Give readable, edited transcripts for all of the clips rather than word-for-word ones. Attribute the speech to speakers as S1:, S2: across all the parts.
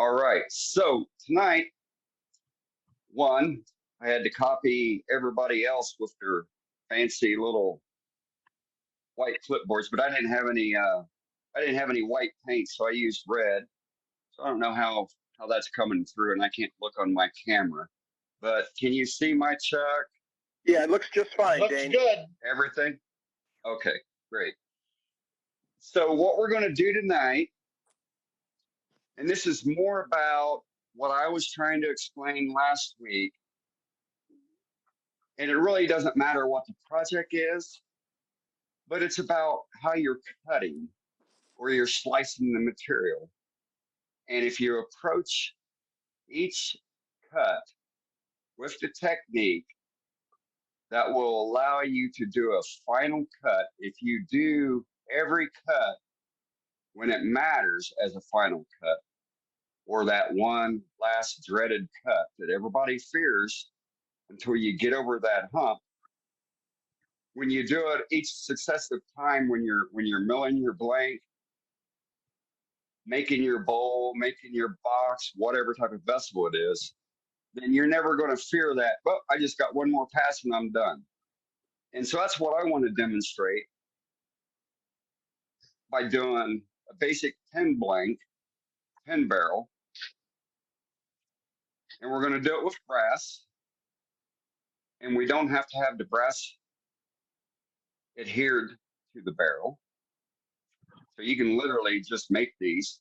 S1: All right. So tonight, one, I had to copy everybody else with their fancy little white clipboards, but I didn't have any. I didn't have any white paint, so I used red. So I don't know how that's coming through, and I can't look on my camera. But can you see my Chuck?
S2: Yeah, it looks just fine,
S3: Looks
S2: Dane.
S3: good.
S1: Everything? Okay, great. So what we're going to do tonight, and this is more about what I was trying to explain last week, and it really doesn't matter what the project is, but it's about how you're cutting or you're slicing the material. And if you approach each cut with the technique that will allow you to do a final cut, if you do every cut when it matters as a final cut, or that one last dreaded cut that everybody fears until you get over that hump. When you do it each successive time, when you're milling your blank, making your bowl, making your box, whatever type of vessel it is, then you're never going to fear that, well, I just got one more pass and I'm done. And so that's what I want to demonstrate by doing a basic pen blank, pen barrel. And we're going to do it with brass. And we don't have to have the brass adhered to the barrel. So you can literally just make these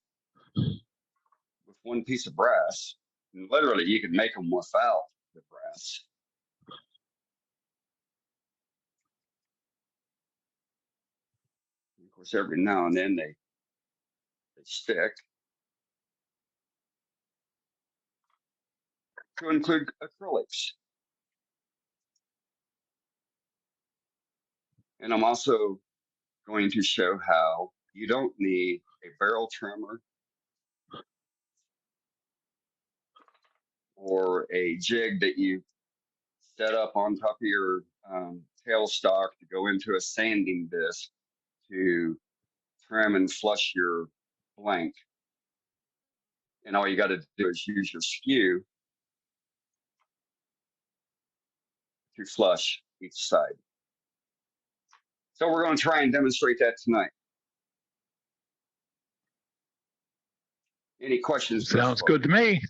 S1: with one piece of brass. And literally, you can make them without the brass. And of course, every now and then they stick. To include acrylics. And I'm also going to show how you don't need a barrel trimmer or a jig that you set up on top of your tailstock to go into a sanding disc to trim and flush your blank. And all you got to do is use your skew to flush each side. So we're going to try and demonstrate that tonight. Any questions?
S4: Sounds good to me.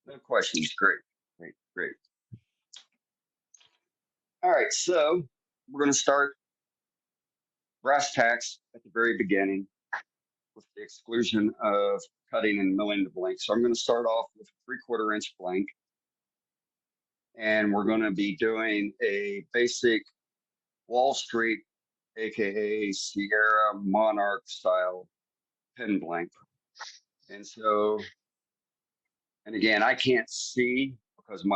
S1: No questions. Great, great, great. All right, so we're going to start brass tacks at the very beginning with the exclusion of cutting and milling the blank. So I'm going to start off with a 3/4 inch blank. And we're going to be doing a basic Wall Street, AKA Sierra Monarch style pen blank. And so, and again, I can't see because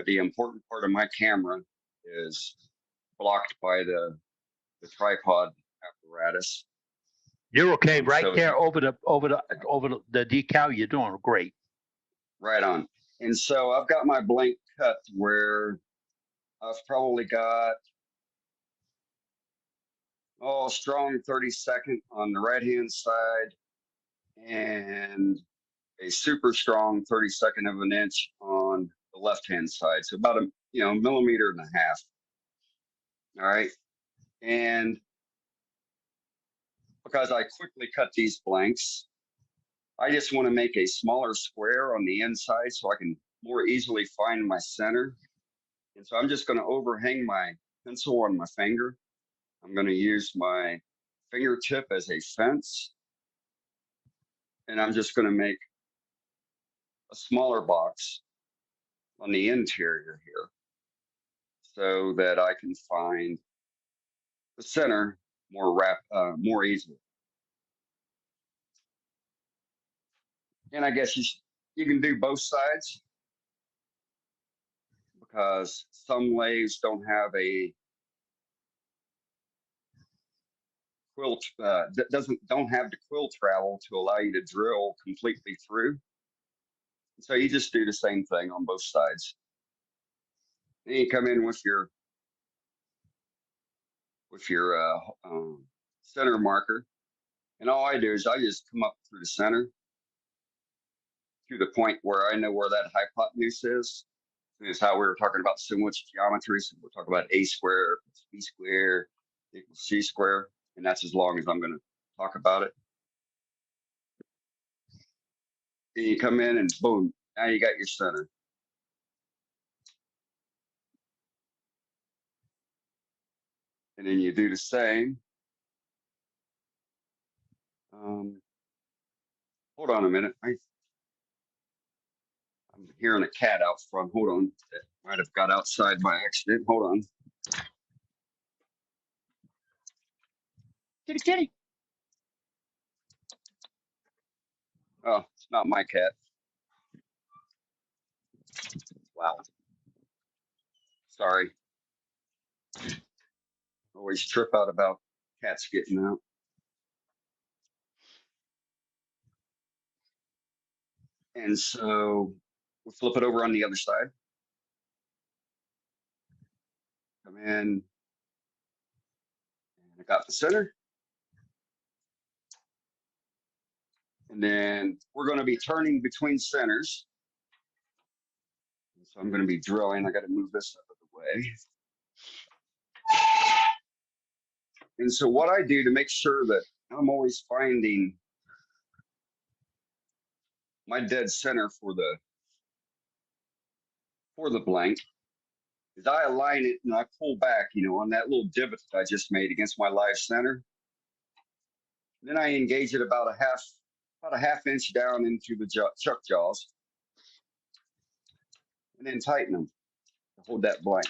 S1: the important part of my camera is blocked by the tripod apparatus.
S4: You're okay, right so there over the decal. You're doing great.
S1: Right on. And so I've got my blank cut where I've probably got a strong 32nd on the right hand side and a super strong 32nd of an inch on the left hand side. So about a millimeter and a half. All right. And because I quickly cut these blanks, I just want to make a smaller square on the inside so I can more easily find my center. And so I'm just going to overhang my pencil on my finger. I'm going to use my fingertip as a fence. And I'm just going to make a smaller box on the interior here so that I can find the center more easily. And I guess you can do both sides because some lathes don't have a quill, don't have the quill travel to allow you to drill completely through. So you just do the same thing on both sides. Then you come in with your center marker And all I do is I just come up through the center to the point where I know where that hypotenuse is. This is how we were talking about sandwich geometry. So we're talking about a square, b square equals c square. And that's as long as I'm going to talk about it. Then you come in and boom, now you got your center. And then you do the same. Hold on a minute. I'm hearing a cat out front. Hold on. It might have got outside by accident. Hold on. Kitty, kitty. Oh, it's not my cat. Wow. Sorry. Always trip out about cats getting out. And so we'll flip it over on the other side. Come in. And I got the center. And then we're going to be turning between centers. So I'm going to be drilling. I got to move this out of the way. And so what I do to make sure that I'm always finding my dead center for the blank is I align it and I pull back, on that little divot that I just made against my live center. Then I engage it about a half inch down into the chuck jaws, and then tighten them to hold that blank.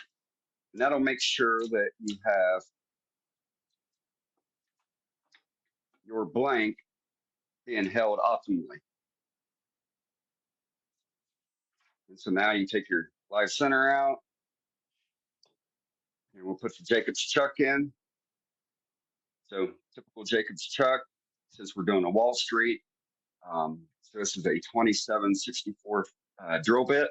S1: And that'll make sure that you have your blank being held optimally. And so now you take your live center out, and we'll put the Jacob's chuck in. So typical Jacob's chuck, since we're doing a Wall Street. So this is a 2764 drill bit.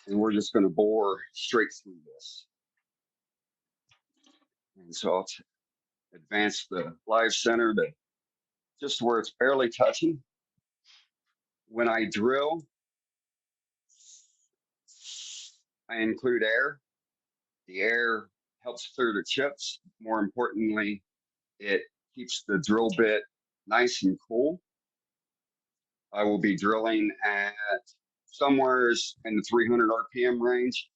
S1: And we're just going to bore straight through this. And so I'll advance the live center to just where it's barely touching. When I drill, I include air. The air helps clear the chips. More importantly, it keeps the drill bit nice and cool. I will be drilling at somewhere in the 300 RPM range.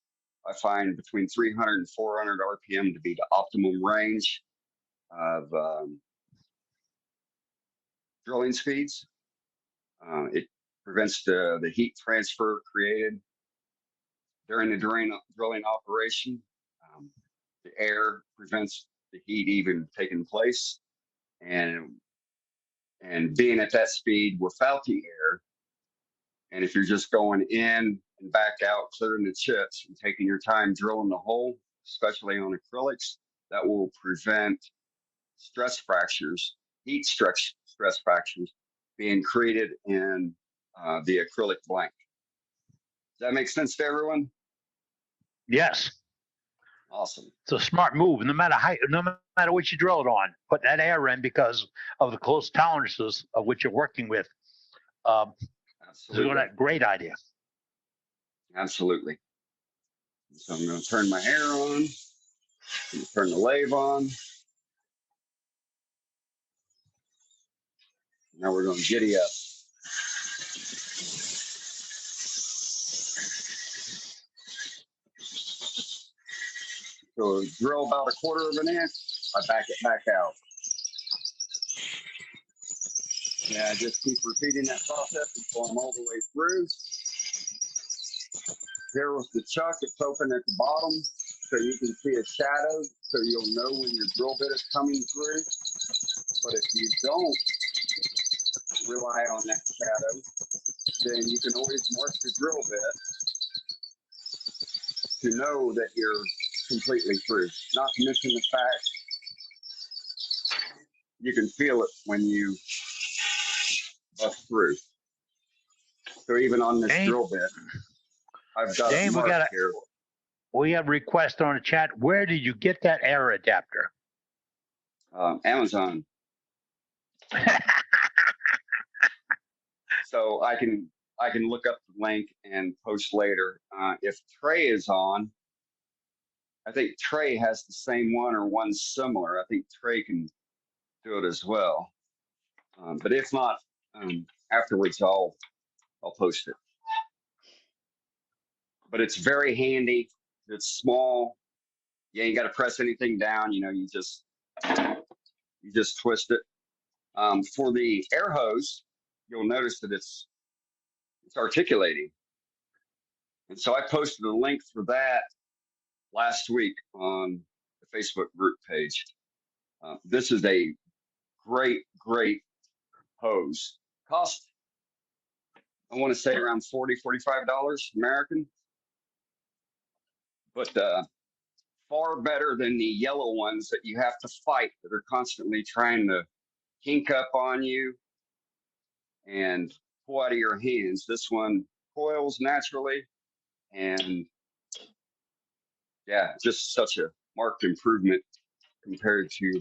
S1: I find between 300 and 400 RPM to be the optimum range of drilling speeds. It prevents the heat transfer created during the drilling operation. The air prevents the heat even taking place, and being at that speed without the air, and if you're just going in and back out, clearing the chips and taking your time drilling the hole, especially on acrylics, that will prevent stress fractures, heat stress fractures being created in the acrylic blank. Does that make sense to everyone?
S4: Yes.
S1: Awesome.
S4: It's a smart move. No matter what you drill it on, put that air in because of the close tolerances of what you're working with.
S1: Absolutely.
S4: So that great idea.
S1: Absolutely. So I'm going to turn my air on, turn the lathe on. Now we're going to giddy up. So drill about 1/4 of an inch, I back it back out. Yeah, I just keep repeating that process until I'm all the way through. Here with the chuck, it's open at the bottom, so you can see a shadow, so you'll know when your drill bit is coming through. But if you don't rely on that shadow, then you can always mark the drill bit to know that you're completely through. Not to mention the fact you can feel it when you bust through. So even on this
S4: Dane,
S1: drill bit, I've got
S4: Dane,
S1: a mark here.
S4: We have a request on the chat. Where did you get that air adapter?
S1: Amazon. So I can look up the link and post later. If Trey is on, I think Trey has the same one or one similar. I think Trey can do it as well. But if not, afterwards I'll post it. But it's very handy. It's small. You ain't got to press anything down. You know, you just twist it. For the air hose, you'll notice that it's articulating. And so I posted a link for that last week on the Facebook group page. This is a great hose. Cost, I want to say around $40, $45 American, but far better than the yellow ones that you have to fight, that are constantly trying to kink up on you and pull out of your hands. This one coils naturally, and yeah, just such a marked improvement compared to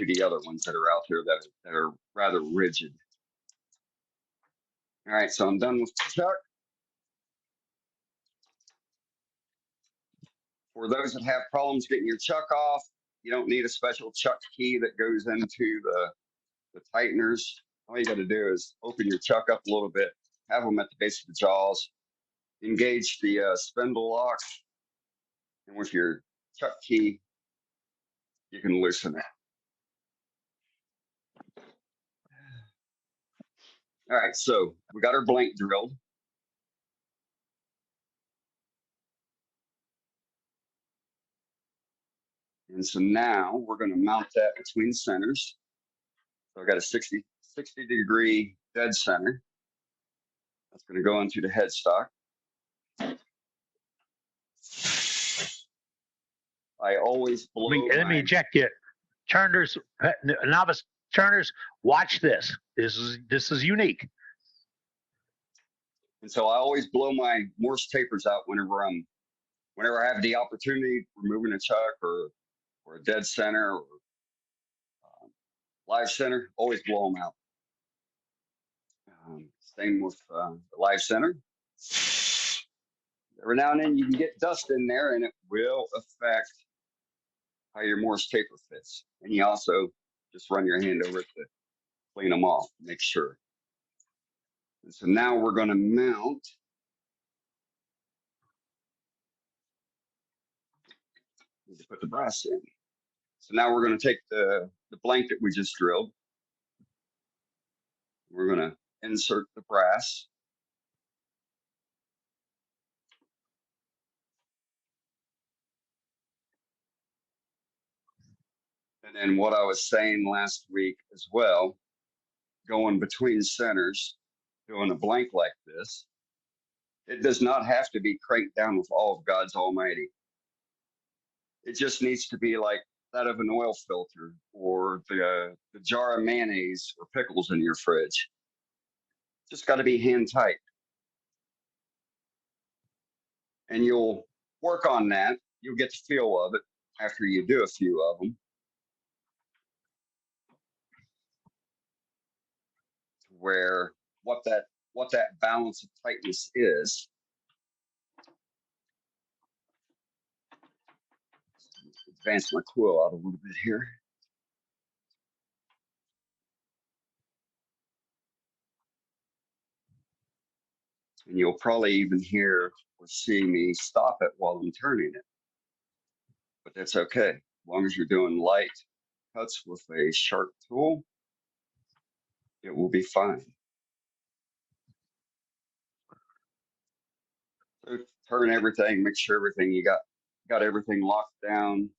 S1: the other ones that are out there that are rather rigid. All right, so I'm done with the chuck. For those that have problems getting your chuck off, you don't need a special chuck key that goes into the tighteners. All you got to do is open your chuck up a little bit, have them at the base of the jaws, engage the spindle lock, and with your chuck key, you can loosen it. All right, so we got our blank drilled. And so now we're going to mount that between centers. So I've got a 60 degree dead center. That's going to go into the headstock. I always blow.
S4: Let me eject you. Turners, novice turners, watch this. This is unique.
S1: And so I always blow my Morse tapers out whenever I have the opportunity, removing a chuck or a dead center or live center. Always blow them out. Same with the live center. Every now and then you can get dust in there, and it will affect how your Morse taper fits. And you also just run your hand over it to clean them off, make sure. And so now we're going to mount. Need to put the brass in. So now we're going to take the blank that we just drilled. We're going to insert the brass. And then what I was saying last week as well, going between centers, doing a blank like this, it does not have to be cranked down with all of God's almighty. It just needs to be like that of an oil filter or the jar of mayonnaise or pickles in your fridge. Just got to be hand tight. And you'll work on that. You'll get the feel of it after you do a few of them. Where what that balance of tightness is. Advance my quill out a little bit here. And you'll probably even hear or see me stop it while I'm turning it. But that's okay. As long as you're doing light cuts with a sharp tool, it will be fine. So turn everything, make sure everything you got everything locked down.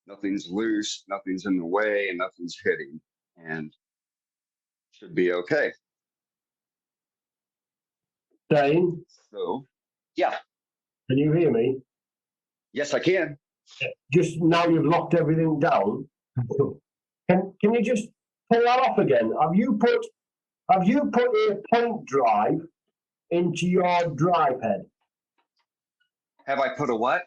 S1: Nothing's loose, nothing's in the way, and nothing's hitting. And should be okay.
S3: Dane?
S1: So, yeah.
S3: Can you hear me?
S1: Yes, I can.
S3: Just now you've locked everything down. Can you just pull that off again? Have you put a point drive into your drive head?
S1: Have I put a what?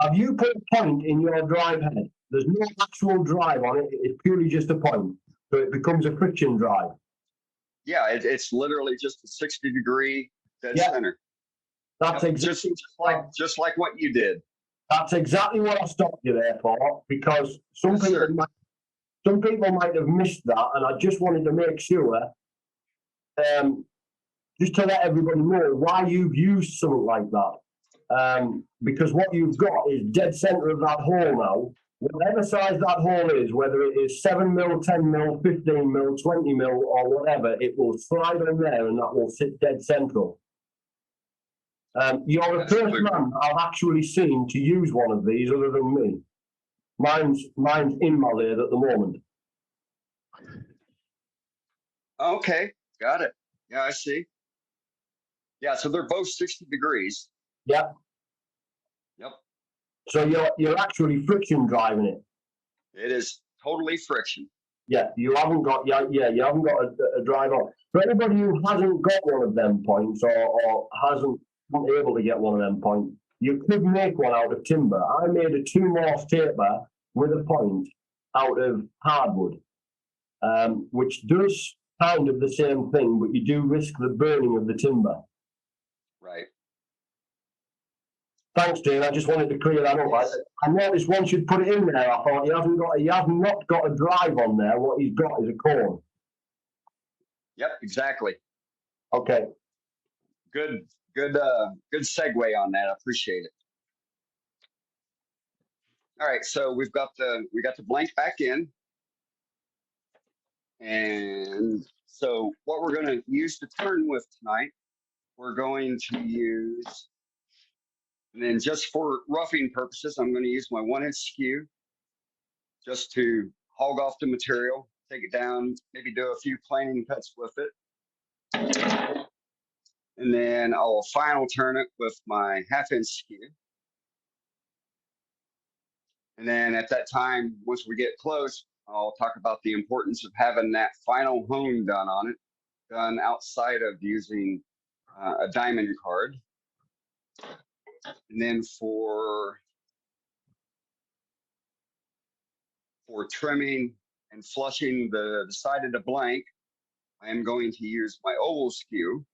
S3: Have you put a point in your drive head? there's no actual drive on it. It's purely just a point. So it becomes a friction drive.
S1: Yeah, it's literally just a 60-degree dead
S3: Yeah.
S1: center.
S3: That's
S1: Yep,
S3: exactly
S1: just like what you did.
S3: That's exactly what I stopped you there for, because some
S1: Yes,
S3: people
S1: sir.
S3: might have missed that, and I just wanted to make sure, just to let everybody know why you've used something like that. Because what you've got is dead center of that hole now. Whatever size that hole is, whether it is 7 mil, 10 mil, 15 mil, 20 mil, or whatever, it will slide on there and that will sit dead central. You're the first man I've actually seen to use one of these other than me. Mine's in my lathe at the moment.
S1: Okay, got it. Yeah, I see. Yeah, so they're both 60 degrees.
S3: Yeah.
S1: Yep.
S3: So you're actually friction driving it.
S1: It is totally friction.
S3: Yeah, you haven't got you haven't got a drive on. For anybody who hasn't got one of them points or hasn't been able to get one of them points, you could make one out of timber. I made a 2-morse taper with a point out of hardwood, which does kind of the same thing, but you do risk the burning of the timber.
S1: Right.
S3: Thanks, Dane. I just wanted to clear that up.
S1: Yes.
S3: I noticed once you'd put it in there, I thought he has not got a drive on there. What he's got is a cone.
S1: Yep, exactly.
S3: Okay.
S1: Good segue on that. I appreciate it. All right, so we got the blank back in. And so what we're going to use to turn with tonight, we're going to use, and then just for roughing purposes, I'm going to use my 1-inch skew just to hog off the material, take it down, maybe do a few planing cuts with it. And then I'll final turn it with my 1/2-inch skew. And then at that time, once we get close, I'll talk about the importance of having that final hone done on it, done outside of using a diamond card. And then for trimming and flushing the side of the blank, I am going to use my oval skew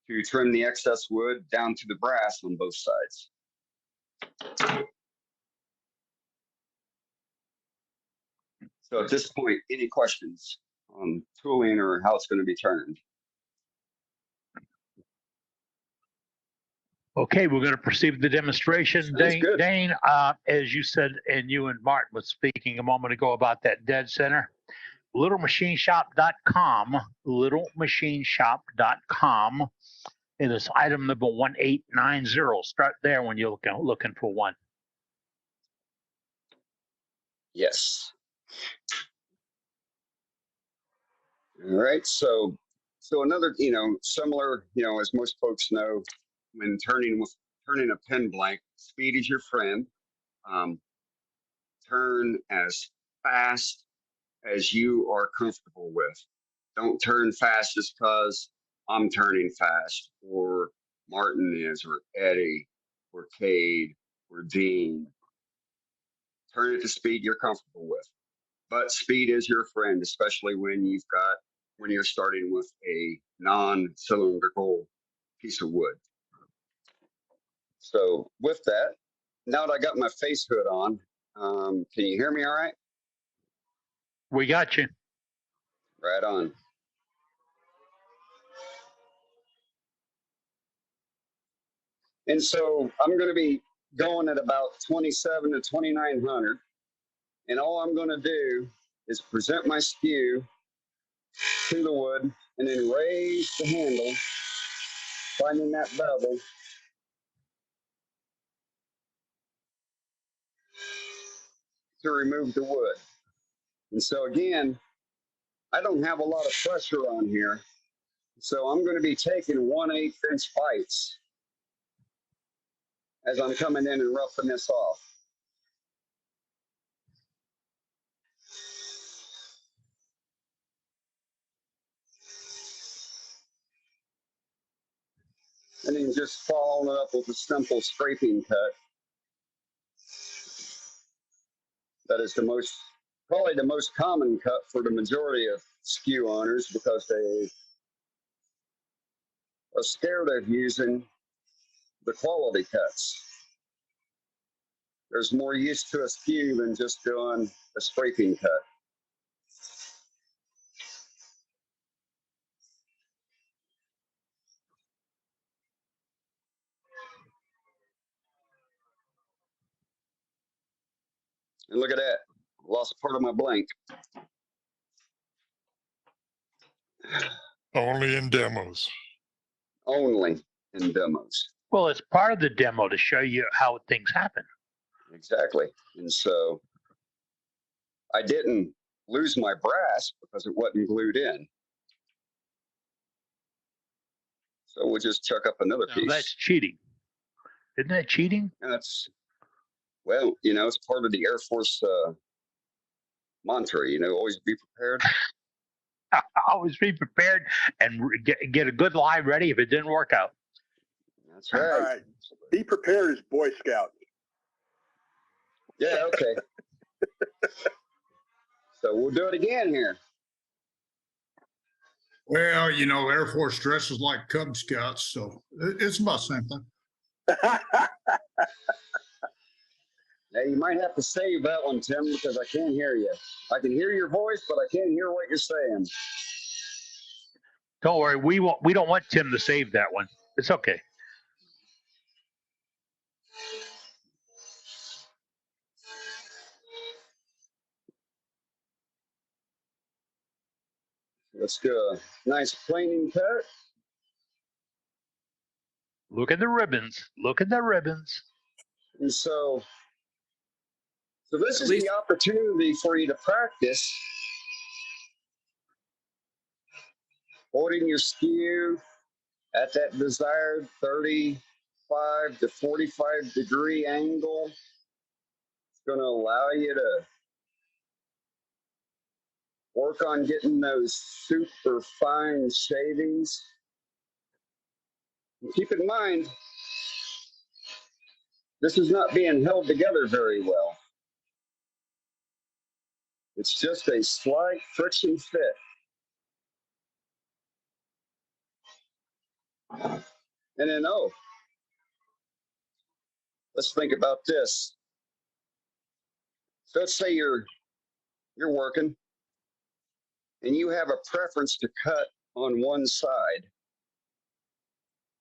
S1: to trim the excess wood down to the brass on both sides. So at this point, any questions on tooling or how it's going to be turned?
S4: Okay, we're going to proceed with the demonstration.
S1: Sounds good.
S4: Dane, as you said, and you and Martin was speaking a moment ago about that dead center, littlemachineshop.com, it is item number 1890. Start there when you're looking for one.
S1: Yes. All right. So another, similar, as most folks know, when turning a pen blank, speed is your friend. Turn as fast as you are comfortable with. Don't turn fast just because I'm turning fast, or Martin is, or Eddie, or Cade, or Dean. Turn at the speed you're comfortable with. But speed is your friend, especially when you're starting with a non-cylindrical piece of wood. So with that, now that I got my face hood on, can you hear me all right?
S4: We got you.
S1: Right on. And so I'm going to be going at about 27 to 2900. And all I'm going to do is present my skew to the wood and then raise the handle, finding that bevel. To remove the wood. And so again, I don't have a lot of pressure on here. So I'm going to be taking 1/8 inch bites as I'm coming in and roughing this off. And then just following it up with a simple scraping cut. That is probably the most common cut for the majority of skew owners because they are scared of using the quality cuts. There's more use to a skew than just doing a scraping cut. And look at that, lost part of my blank.
S5: Only in demos.
S1: Only in demos.
S4: Well, it's part of the demo to show you how things happen.
S1: Exactly. And so I didn't lose my brass because it wasn't glued in. So we'll just chuck up another
S4: Now,
S1: piece.
S4: that's cheating. Isn't that cheating?
S1: And that's, well, it's part of the Air Force mantra, always be prepared.
S4: Always be prepared and get a good lie ready if it didn't work out.
S1: That's
S2: All
S1: right.
S2: right. Be prepared as Boy Scout.
S1: Yeah, okay. So we'll do it again here.
S6: Well, Air Force dresses like Cub Scouts, so it's about the same thing.
S1: Now you might have to save that one, Tim, because I can't hear you. I can hear your voice, but I can't hear what you're saying.
S4: Don't worry, we don't want Tim to save that one. It's okay.
S1: Let's do a nice planing cut.
S4: Look at the ribbons. Look at the ribbons.
S1: And so this
S7: At
S1: is
S7: least-
S1: the opportunity for you to practice holding your skew at that desired 35 to 45 degree angle. It's going to allow you to work on getting those super fine shavings. And keep in mind, this is not being held together very well. It's just a slight friction fit. And then, let's think about this. So let's say you're working and you have a preference to cut on one side.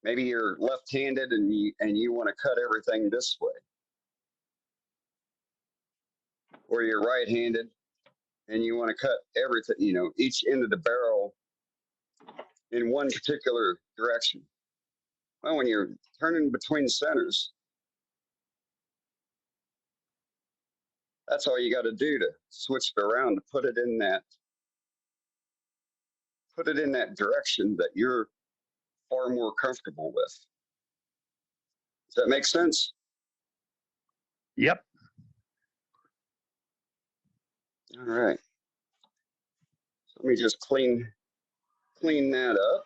S1: Maybe you're left-handed and you want to cut everything this way. Or you're right-handed and you want to cut everything, each end of the barrel in one particular direction. Well, when you're turning between centers, that's all you got to do to switch it around, to put it in that direction that you're far more comfortable with. Does that make sense?
S4: Yep.
S1: All right. So let me just clean that up.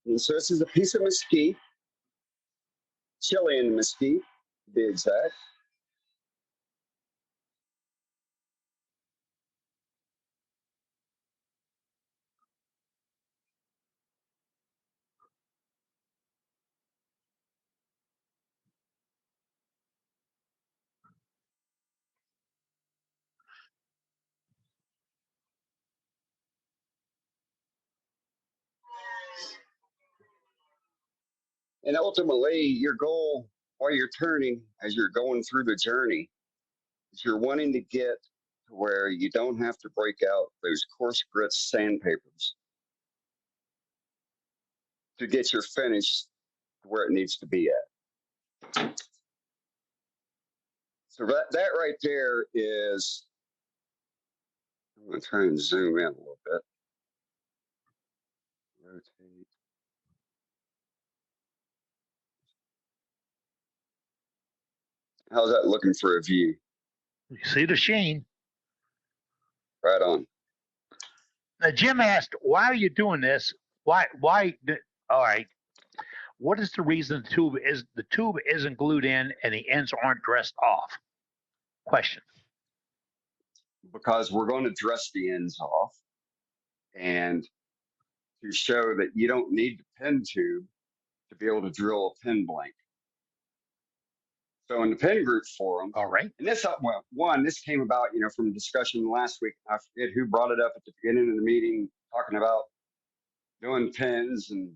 S1: And so this is a piece of mesquite, Chilean mesquite, to be exact. And ultimately, your goal while you're turning, as you're going through the journey, is you're wanting to get to where you don't have to break out those coarse grit sandpapers to get your finish to where it needs to be at. So that right there is, I'm going to try and zoom in a little bit. Rotate. How's that looking for a view?
S4: You see the sheen.
S1: Right on.
S4: Now, Jim asked, why are you doing this? Why, all right. What is the reason the tube isn't glued in and the ends aren't dressed off? Question.
S1: Because we're going to dress the ends off, and to show that you don't need the pin tube to be able to drill a pin blank. So in the pin group forum,
S4: All right.
S1: and this, well, one, this came about, from discussion last week. I forget who brought it up at the beginning of the meeting, talking about doing pins and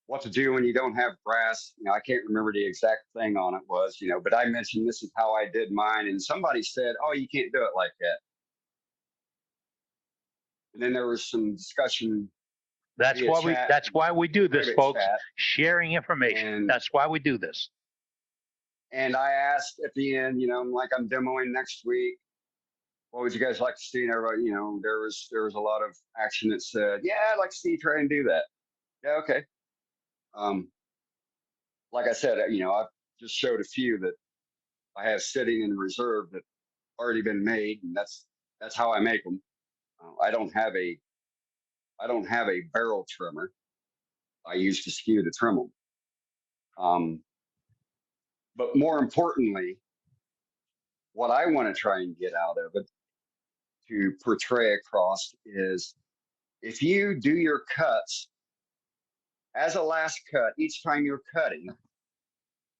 S1: what to do when you don't have brass. I can't remember the exact thing on it was, but I mentioned this is how I did mine, and somebody said, "Oh, you can't do it like that." And then there was some discussion.
S4: That's
S1: via
S4: why
S1: chat,
S4: that's why we do this,
S1: private
S4: folks.
S1: chat.
S4: Sharing information.
S1: And-
S4: That's why we do this.
S1: And I asked at the end, like I'm demoing next week, what would you guys like to see? And everybody, there was a lot of action that said, "Yeah, I'd like to see you try and do that." Yeah, okay. Like I said, I've just showed a few that I have sitting in reserve that already been made, and that's how I make them. I don't have a barrel trimmer. I use the skew to trim them. But more importantly, what I want to try and get out of it to portray across is, if you do your cuts as a last cut each time you're cutting,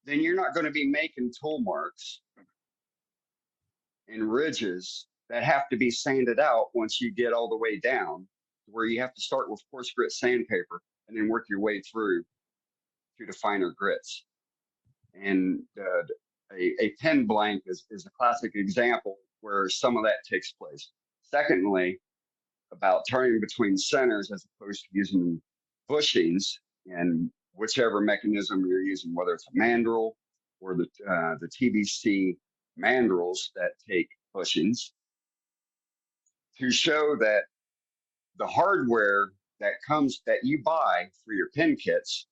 S1: then you're not going to be making tool marks and ridges that have to be sanded out once you get all the way down, where you have to start with coarse grit sandpaper and then work your way through to the finer grits. And a pin blank is a classic example where some of that takes place. Secondly, about turning between centers as opposed to using bushings, and whichever mechanism you're using, whether it's a mandrel or the TBC mandrels that take bushings, to show that the hardware that you buy for your pin kits,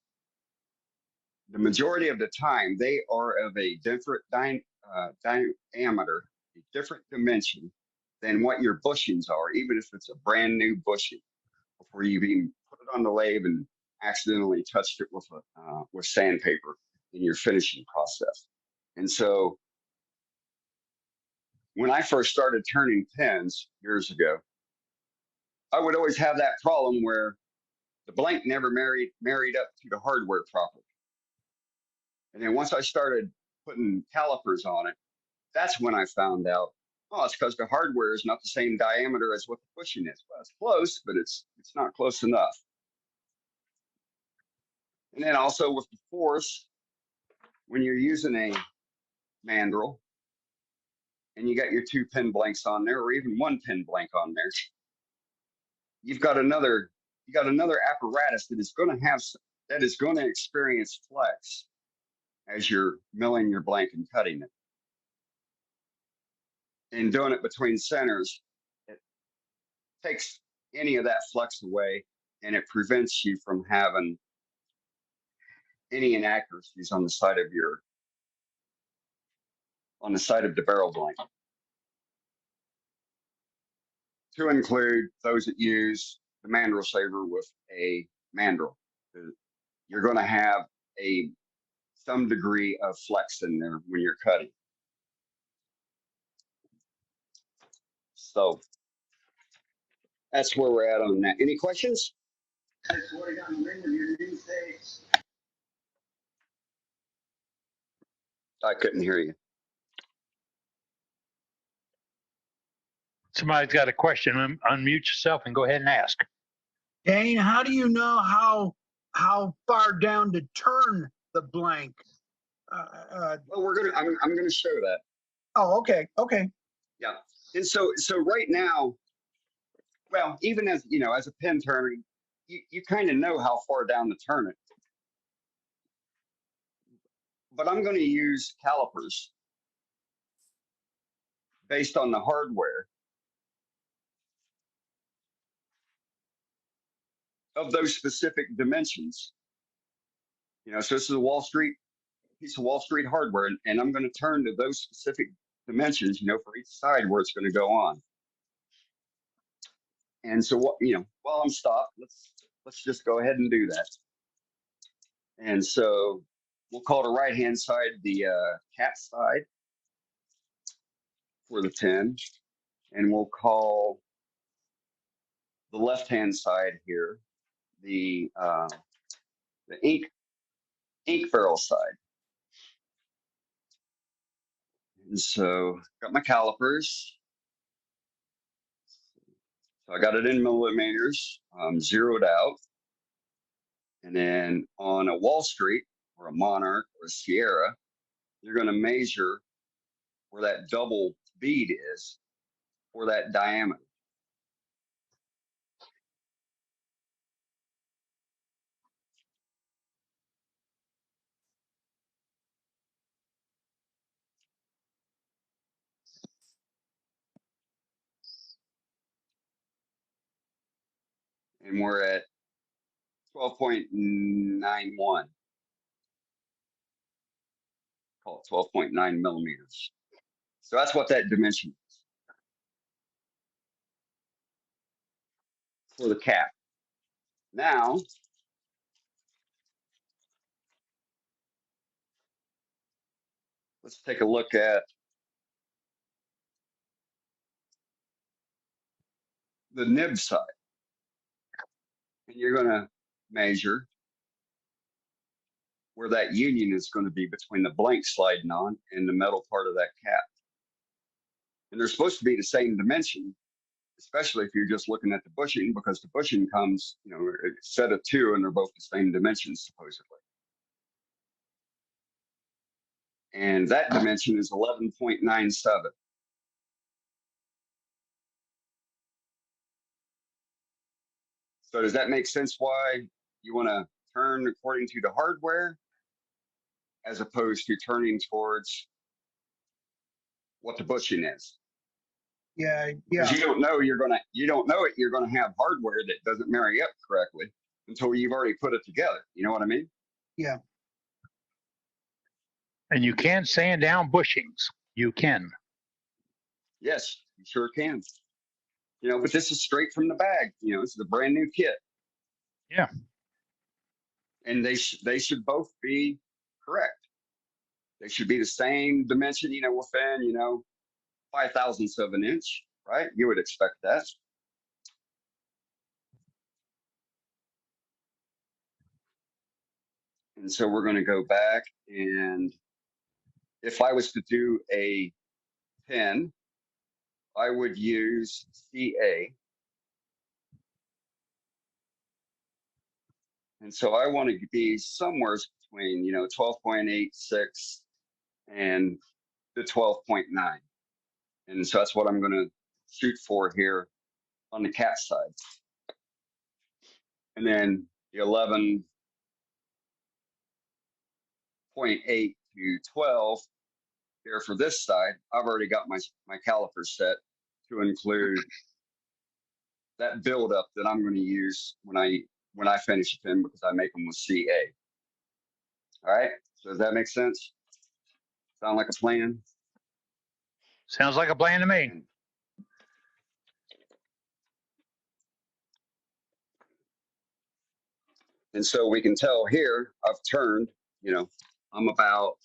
S1: the majority of the time they are of a different diameter, a different dimension than what your bushings are, even if it's a brand new bushing, before you've even put it on the lathe and accidentally touched it with sandpaper in your finishing process. And so when I first started turning pins years ago, I would always have that problem where the blank never married up to the hardware properly. And then once I started putting calipers on it, that's when I found out, oh, it's because the hardware is not the same diameter as what the bushing is. Well, it's close, but it's not close enough. And then also with the force, when you're using a mandrel and you got your 2 pin blanks on there, or even 1 pin blank on there, you got another apparatus that is going to experience flex as you're milling your blank and cutting it. And doing it between centers, it takes any of that flex away, and it prevents you from having any inaccuracies on the side of the barrel blank. To include those that use the mandrel saver with a mandrel, you're going to have some degree of flex in there when you're cutting. So that's where we're at on that. Any questions? I couldn't hear you.
S4: Somebody's got a question. Unmute yourself and go ahead and ask.
S5: Dane, how do you know how far down to turn the blank?
S1: Well, I'm gonna show that.
S5: Oh, okay.
S1: Yeah. And so right now, well, even as as a pin turner, you kind of know how far down to turn it. But I'm going to use calipers based on the hardware of those specific dimensions. So this is a piece of Wall Street hardware, and I'm going to turn to those specific dimensions, for each side where it's going to go on. And so while I'm stopped, let's just go ahead and do that. And so we'll call the right-hand side the cat side for the pin, and we'll call the left-hand side here the ink barrel side. And so got my calipers. So I got it in millimeters, zeroed out. And then on a Wall Street or a Monarch or a Sierra, you're going to measure where that double bead is for that diameter. And we're at 12.91. Call it 12.9 millimeters. So that's what that dimension is for the cap. Now, let's take a look at the nib side. And you're going to measure where that union is going to be between the blank sliding on and the metal part of that cap. And they're supposed to be the same dimension, especially if you're just looking at the bushing, because the bushing comes, a set of two, and they're both the same dimensions, supposedly. And that dimension is 11.97. So does that make sense why you want to turn according to the hardware as opposed to turning towards what the bushing is?
S5: Yeah,
S1: Because
S5: yeah,
S1: you don't know you're gonna have hardware that doesn't marry up correctly until you've already put it together. You know what I mean?
S5: yeah.
S4: And you can sand down bushings. You can.
S1: Yes, you sure can. But this is straight from the bag. This is a brand new kit.
S4: Yeah.
S1: And they should both be correct. They should be the same dimension, within, 0.005 of an inch, right? You would expect that. And so we're going to go back, and if I was to do a pin, I would use CA. And so I want to be somewhere between, 12.86 and the 12.9. And so that's what I'm going to shoot for here on the cat side. And then the 11.8 to 12 here for this side, I've already got my caliper set to include that buildup that I'm going to use when I finish a pin, because I make them with CA. All right. So does that make sense? Sound like a plan?
S4: Sounds like a plan to me.
S1: And so we can tell here, I've turned, I'm about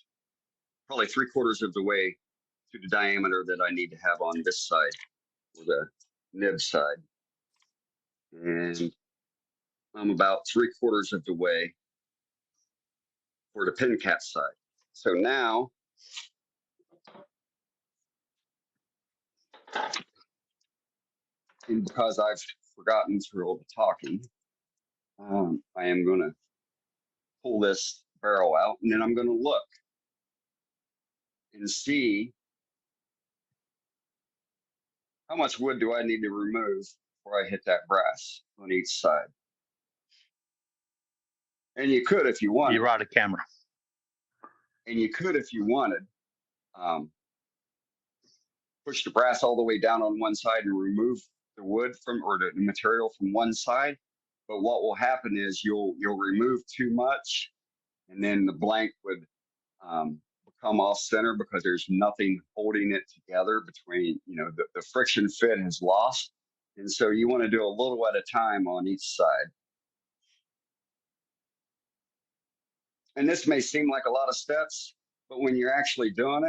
S1: probably 3/4 of the way to the diameter that I need to have on this side, or the nib side. And I'm about 3/4 of the way for the pin cap side. So now, and because I've forgotten through all the talking, I am going to pull this barrel out, and then I'm going to look and see how much wood do I need to remove before I hit that brass on each side. And you could, if you wanted.
S4: You're out of camera.
S1: And you could, if you wanted, push the brass all the way down on one side and remove the wood or the material from one side. But what will happen is you'll remove too much, and then the blank would come off center because there's nothing holding it together between, the friction fit has lost. And so you want to do a little at a time on each side. And this may seem like a lot of steps, but when you're actually doing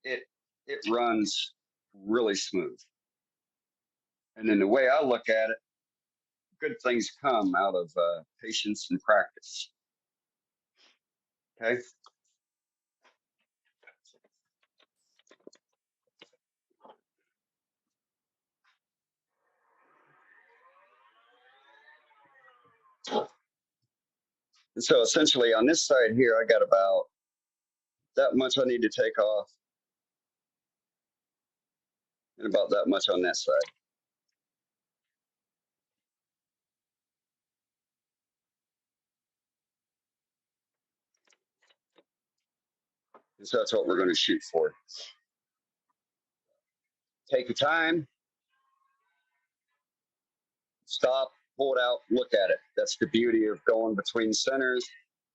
S1: it, it runs really smooth. And then the way I look at it, good things come out of patience and practice. Okay. And so essentially on this side here, I got about that much I need to take off and about that much on that side. And so that's what we're going to shoot for. Take your time, stop, pull it out, look at it. That's the beauty of going between centers,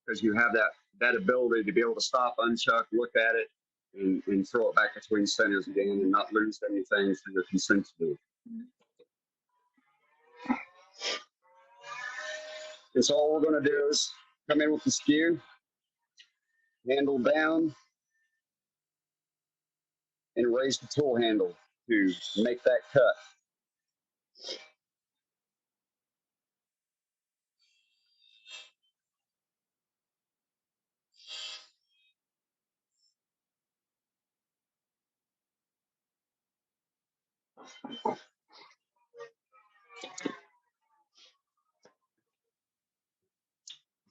S1: because you have that ability to be able to stop, unchuck, look at it, and throw it back between centers again and not lose anything through your consent to do. And so all we're going to do is come in with the skew, handle down, and raise the tool handle to make that cut.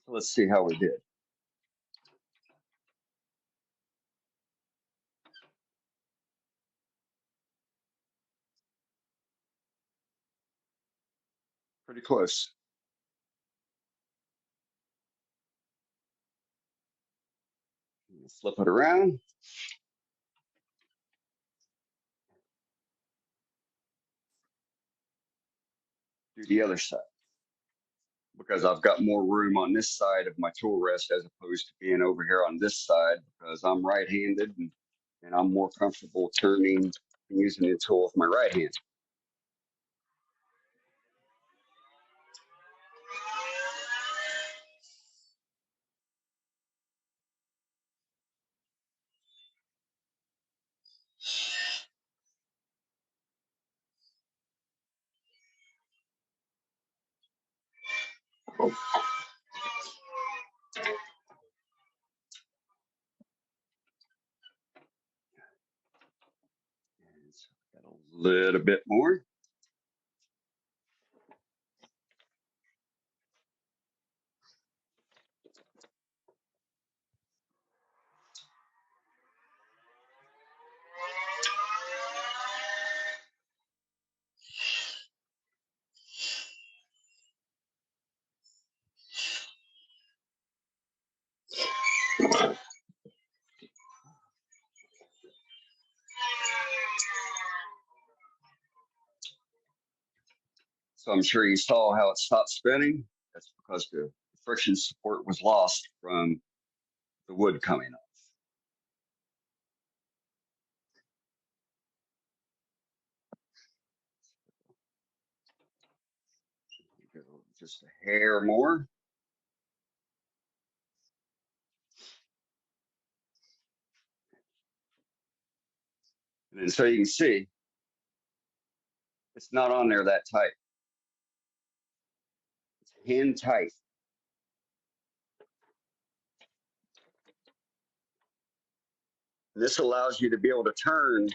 S1: So let's see how we did. Pretty close. Flip it around. Do the other side, because I've got more room on this side of my tool rest as opposed to being over here on this side, because I'm right-handed and I'm more comfortable turning and using the tool with my right hand. And so got a little bit more. So I'm sure you saw how it stopped spinning. That's because the friction support was lost from the wood coming off. Just a hair more. And then so you can see, it's not on there that tight. It's hand tight. And this allows you to be able to turn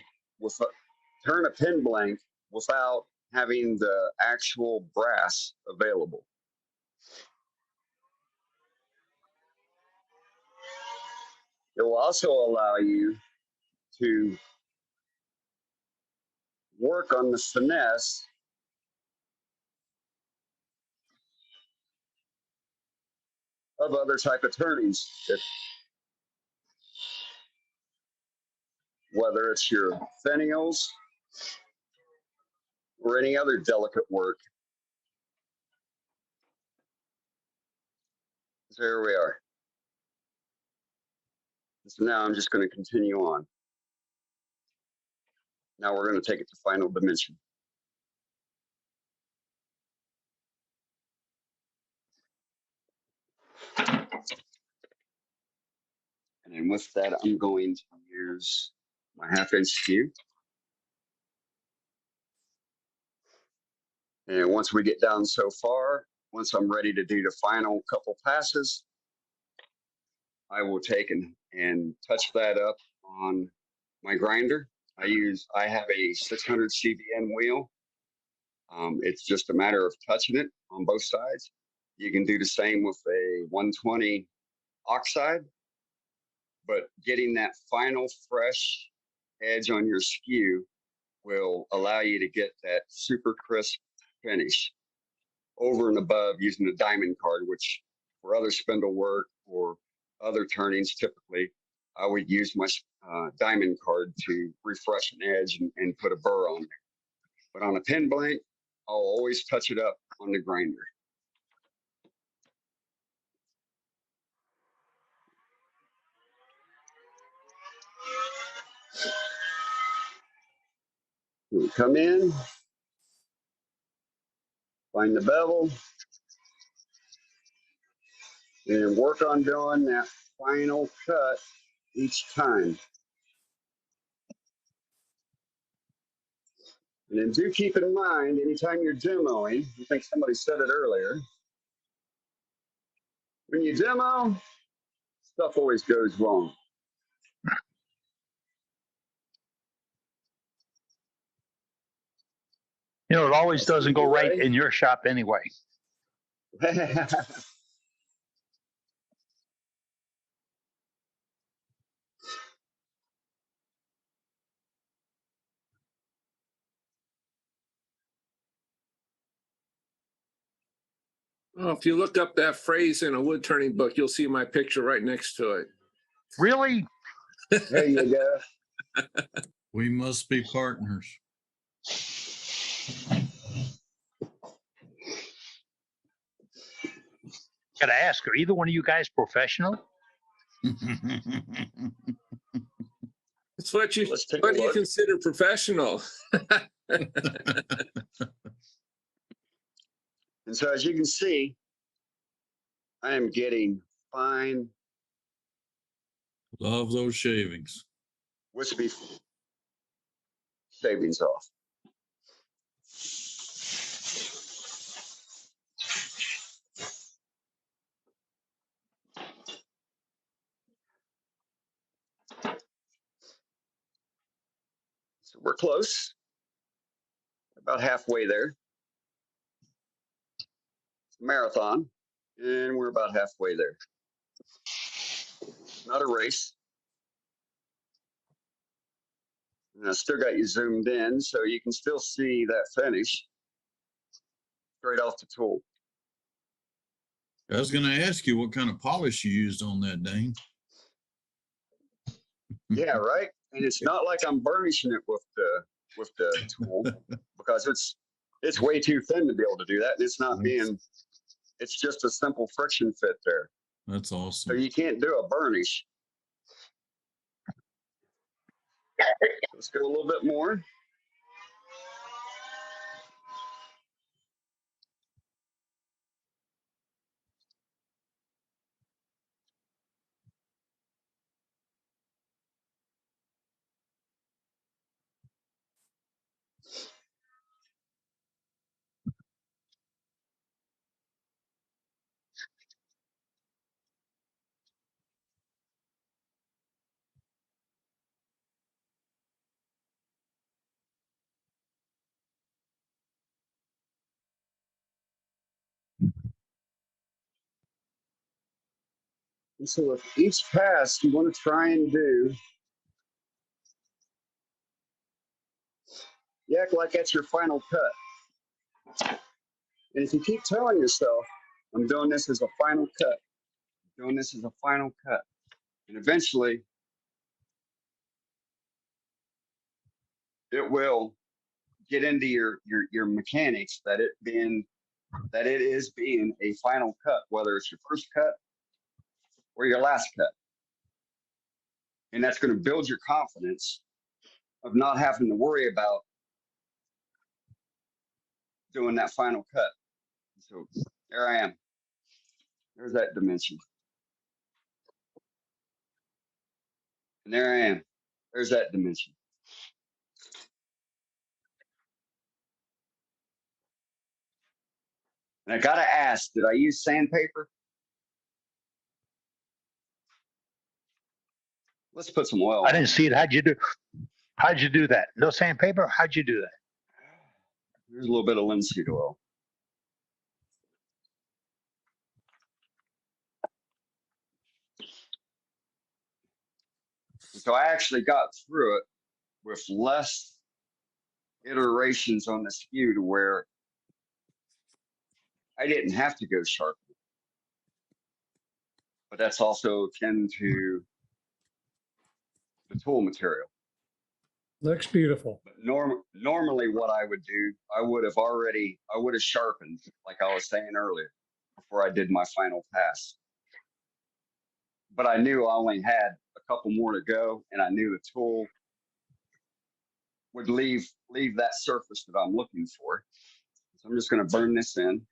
S1: a pin blank without having the actual brass available. It will also allow you to work on the finesse of other type of turnings, whether it's your finials or any other delicate work. So here we are. So now I'm just going to continue on. Now we're going to take it to final dimension. And then with that, I'm going to use my 1/2 inch skew. And once we get down so far, once I'm ready to do the final couple passes, I will take and touch that up on my grinder. I have a 600 CBN wheel. It's just a matter of touching it on both sides. You can do the same with a 120 oxide, but getting that final fresh edge on your skew will allow you to get that super crisp finish over and above using a diamond card, which for other spindle work or other turnings, typically I would use my diamond card to refresh an edge and put a burr on there. But on a pin blank, I'll always touch it up on the grinder. We come in, find the bevel, and work on doing that final cut each time. And then do keep in mind, anytime you're demoing, I think somebody said it earlier, when you demo, stuff always goes wrong.
S4: You know, it always doesn't go right in your shop anyway.
S7: Oh, if you look up that phrase in a wood turning book, you'll see my picture right next to it.
S4: Really?
S1: There you go.
S8: We must be partners.
S4: Gotta ask, are either one of you guys professional?
S7: It's what you
S1: Let's take
S7: what
S1: a
S7: do you
S1: look.
S7: consider professional?
S1: And so as you can see, I am getting fine
S8: Love those shavings.
S1: wispy shavings off. So we're close, about halfway there. It's a marathon, and we're about halfway there. Not a race. And I still got you zoomed in, so you can still see that finish straight off the tool.
S8: I was going to ask you what kind of polish you used on that, Dane.
S1: Yeah, right. And it's not like I'm burnishing it with the tool because it's way too thin to be able to do that. It's not being. It's just a simple friction fit there.
S8: That's
S1: So
S8: awesome.
S1: you can't do a burnish. Let's go a little bit more. And so with each pass, you want to try and do, you act like that's your final cut. And if you keep telling yourself, I'm doing this as a final cut, I'm doing this as a final cut, and eventually it will get into your mechanics that it is being a final cut, whether it's your first cut or your last cut. And that's going to build your confidence of not having to worry about doing that final cut. So there I am. There's that dimension. And there I am. There's that dimension. And I got to ask, did I use sandpaper? Let's put some oil
S4: I
S1: on
S4: didn't
S1: it.
S4: see it. How'd you do that? No sandpaper? How'd you do that?
S1: There's a little bit of linseed oil. And so I actually got through it with less iterations on the skew to where I didn't have to go sharp. But that's also akin to the tool material.
S9: Looks beautiful.
S1: But normally what I would do, I would have sharpened, like I was saying earlier, before I did my final pass. But I knew I only had a couple more to go, and I knew the tool would leave that surface that I'm looking for. So I'm just going to burn this in.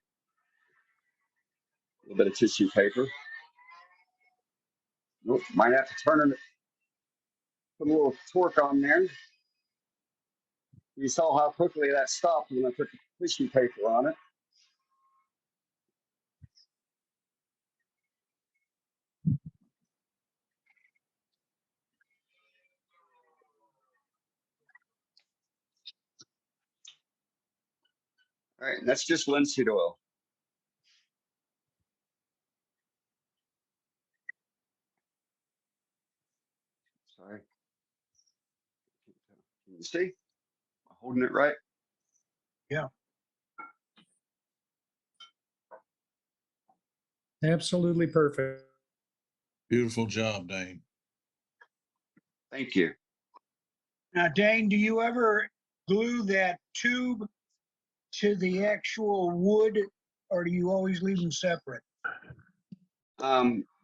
S1: A little bit of tissue paper. Nope, might have to turn it, put a little torque on there. You saw how quickly that stopped when I put the tissue paper on it. All right, and that's just linseed oil. Sorry. Can you see? Am I holding it right?
S9: Absolutely perfect.
S8: Beautiful job, Dane.
S1: Thank you.
S5: Now, Dane, do you ever glue that tube to the actual wood, or do you always leave them separate?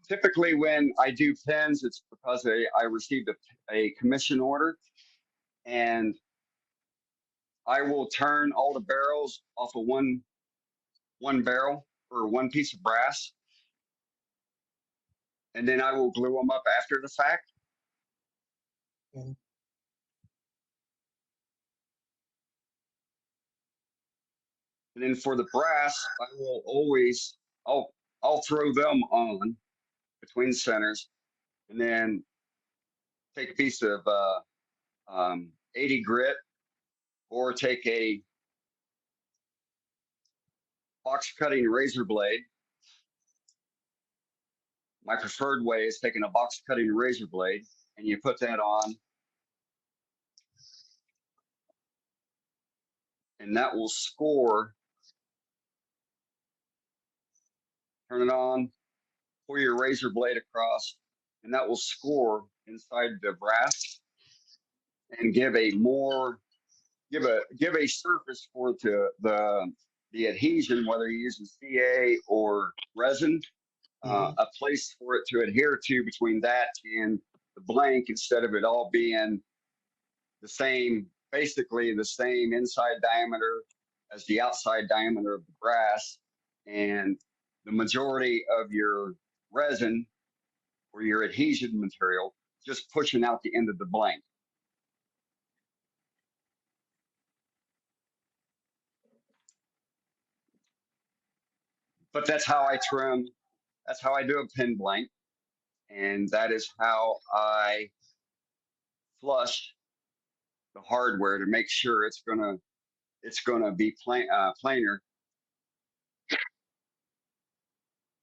S1: Typically when I do pins, it's because I received a commission order, and I will turn all the barrels off of one barrel or one piece of brass, and then I will glue them up after the fact.
S5: Okay.
S1: And then for the brass, I will always, I'll throw them on between centers, and then take a piece of 80 grit, or take a box cutting razor blade. My preferred way is taking a box cutting razor blade, and you put that on, and that will score. Turn it on, pull your razor blade across, and that will score inside the brass and give a surface for the adhesion, whether you're using CA or resin, a place for it to adhere to between that and the blank, instead of it all being the same, basically the same inside diameter as the outside diameter of the brass, and the majority of your resin or your adhesion material just pushing out the end of the blank. But that's how I trim. That's how I do a pin blank, and that is how I flush the hardware to make sure it's gonna be planar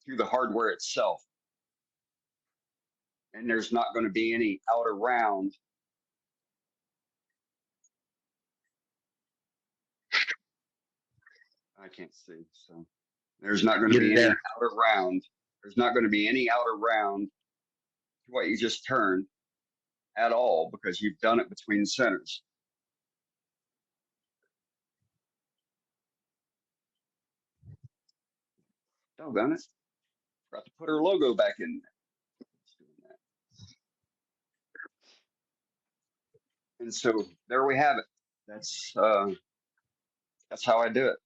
S1: to the hardware itself, and there's not going to be any outer round. I can't see, so there's not going to be any outer round. There's not going to be any outer round to what you just turned at all, because you've done it between centers. Doggone it. Forgot to put her logo back in there. And so there we have it. That's how I do it.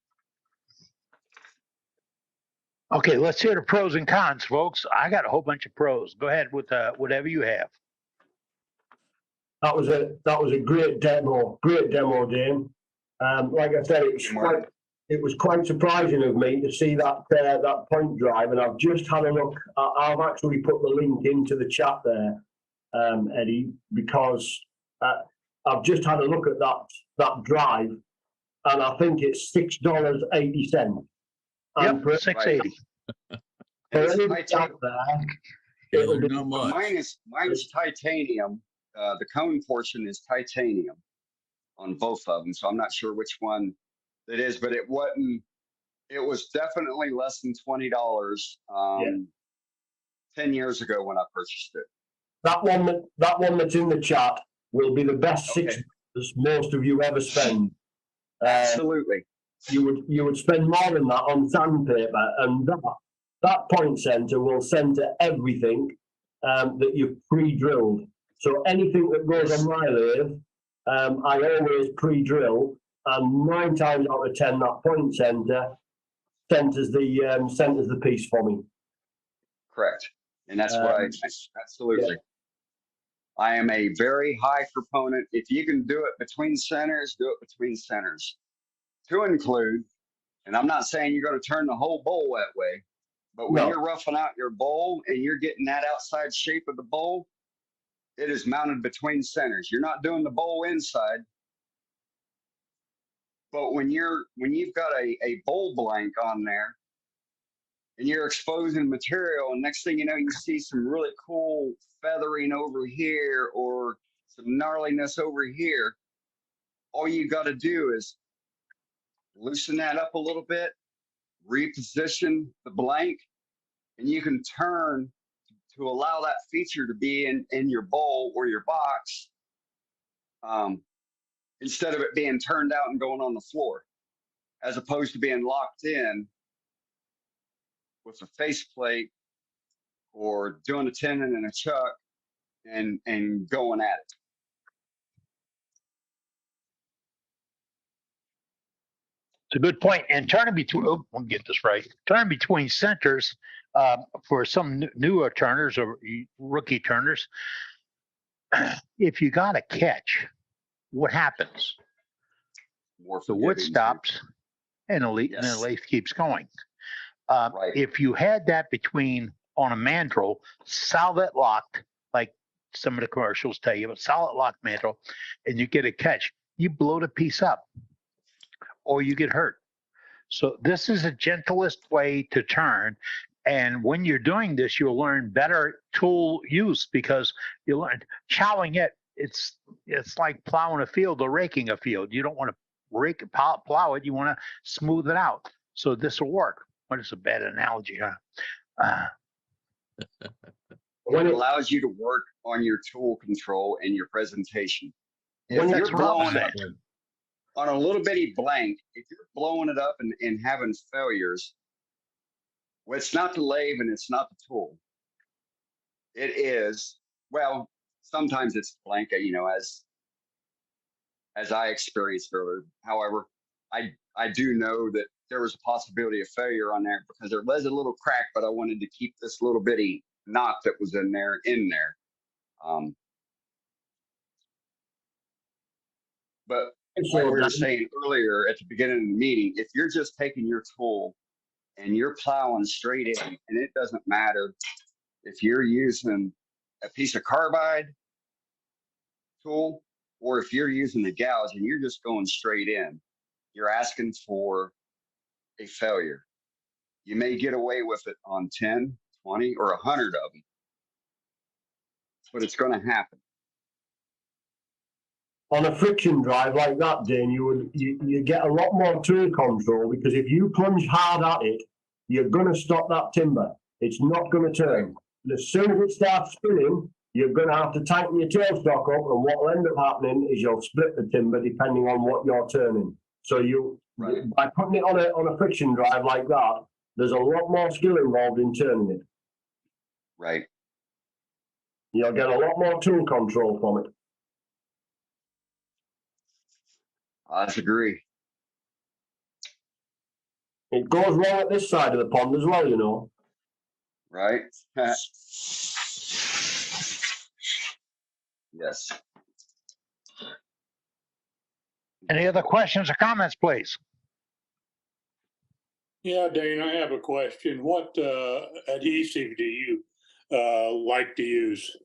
S4: Okay, let's hear the pros and cons, folks. I got a whole bunch of pros. Go ahead with whatever you have.
S3: That was a great demo, Dane. Like I said, it was quite surprising of me to see that point drive, and I've just had a look. I've actually put the link into the chat there, Eddie, because I've just had a look at that drive, and I think it's $6.80.
S4: Yep, 680.
S1: And it's titanium.
S8: Yeah,
S3: It'll
S8: they're
S3: be
S8: not much.
S1: Mine's titanium. The cone portion is titanium on both of them, so I'm not sure which one it is, but it wasn't. It was definitely less than $20 10 years ago when I purchased it.
S3: that one that's in the chat will be the best
S1: Okay.
S3: $6 most of you ever spend.
S1: Absolutely.
S3: You would spend more than that on sandpaper, and that point center will center everything that you've pre-drilled. So anything that goes on my lathe, I always pre-drill, and 9 times out of 10, that point center centers the piece for me.
S1: Correct. And that's why absolutely. I am a very high proponent. If you can do it between centers, do it between centers. To include, and I'm not saying you're going to turn the whole bowl that way, but when you're roughing out your bowl and you're getting that outside shape of the bowl, it is mounted between centers. You're not doing the bowl inside. But when you've got a bowl blank on there and you're exposing material, and next thing you know, you see some really cool feathering over here or some gnarliness over here, all you got to do is loosen that up a little bit, reposition the blank, and you can turn to allow that feature to be in your bowl or your box, instead of it being turned out and going on the floor, as opposed to being locked in with a faceplate or doing a tenon and a chuck and going at it.
S4: It's a good point. And turning between, let me get this right. Turning between centers for some newer turners or rookie turners, if you got a catch, what happens?
S1: More
S4: The wood
S1: forgiving,
S4: stops and the
S1: Yes.
S4: lathe keeps going.
S1: Right.
S4: If you had that between on a mandrel, solid locked, like some of the commercials tell you, but solid locked mandrel, and you get a catch, you blow the piece up or you get hurt. So this is the gentlest way to turn. And when you're doing this, you'll learn better tool use because you learn chowing it. It's like plowing a field or raking a field. You don't want to plow it. You want to smooth it out. So this will work. What is a bad analogy, huh?
S1: It allows you to work on your tool control and your presentation. If
S3: When
S1: you're
S4: that's what I'm
S1: blowing
S4: saying.
S1: it on a little bitty blank, if you're blowing it up and having failures, well, it's not the lathe and it's not the tool. It is, well, sometimes it's blank, as I experienced earlier. However, I do know that there was a possibility of failure on there because there was a little crack, but I wanted to keep this little bitty knot that was in there. But like we were saying earlier at the beginning of the meeting, if you're just taking your tool and you're plowing straight in, and it doesn't matter if you're using a piece of carbide tool or if you're using the gouge and you're just going straight in, you're asking for a failure. You may get away with it on 10, 20, or 100 of them, but it's going to happen.
S3: On a friction drive like that, Dane, you get a lot more tool control because if you plunge hard at it, you're going to stop that timber. It's not going to turn. And as soon as it starts spinning, you're going to have to tighten your tailstock up, and what will end up happening is you'll split the timber depending on what you're turning. So by putting it on a friction drive like that, there's a lot more skill involved in turning it.
S1: Right.
S3: You'll get a lot more tool control from it.
S1: I disagree.
S3: It goes wrong at this side of the pond as well, you know.
S1: Right? Yes.
S4: Any other questions or comments, please?
S10: Yeah, Dane, I have a question. What adhesive do you like to use?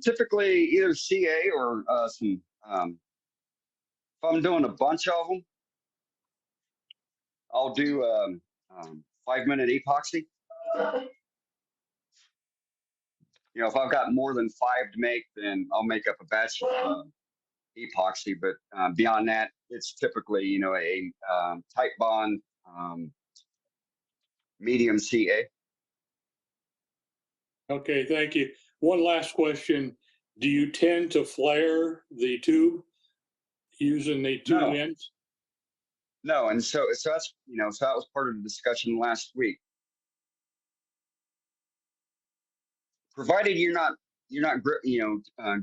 S1: Typically either CA or some. If I'm doing a bunch of them, I'll do 5-minute epoxy. You know, if I've got more than 5 to make, then I'll make up a batch of epoxy. But beyond that, it's typically, you know, a tight bond medium CA.
S10: Okay, thank you. One last question. Do you tend to flare the tube using the two
S1: No.
S10: ends?
S1: No, and so that's, you know, so that was part of the discussion last week. Provided you're not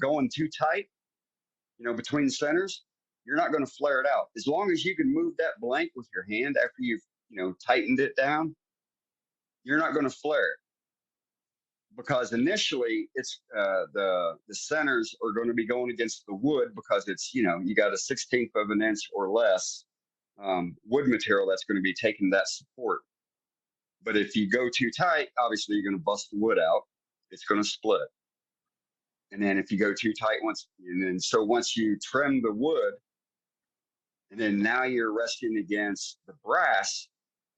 S1: going too tight, you know, between centers, you're not going to flare it out. As long as you can move that blank with your hand after you've, you know, tightened it down, you're not going to flare it. Because initially it's the centers are going to be going against the wood because it's, you know, you got a 1/16 of an inch or less wood material that's going to be taking that support. But if you go too tight, obviously you're going to bust the wood out. It's going to split. And then if you go too tight once you trim the wood, and then now you're resting against the brass,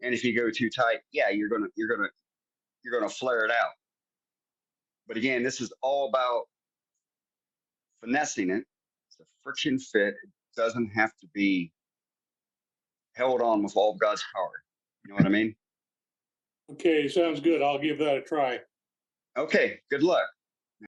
S1: and if you go too tight, yeah, you're gonna flare it out. But again, this is all about finessing it. It's a friction fit. It doesn't have to be held on with all of God's power. You know what I mean?
S10: Okay, sounds good. I'll give that a try.
S1: Okay, good luck.